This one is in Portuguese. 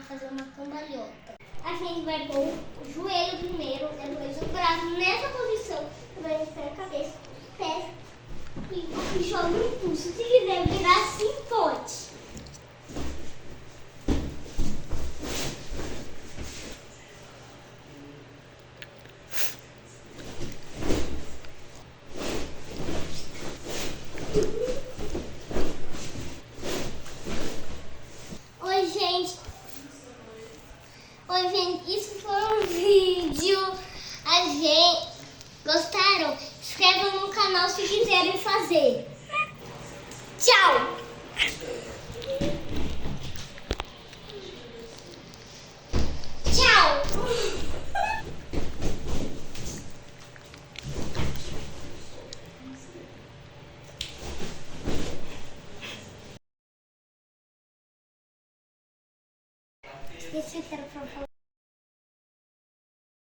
fazer uma cambalhota. A gente vai pôr o joelho primeiro, depois o braço nessa posição. Vai estar a cabeça, os pés e joga um pulso. Se quiser virar assim, pode. Oi, gente, isso foi um vídeo. Gostaram? Inscrevam no canal se quiserem fazer. Tchau! Tchau! Esqueci que era pra falar.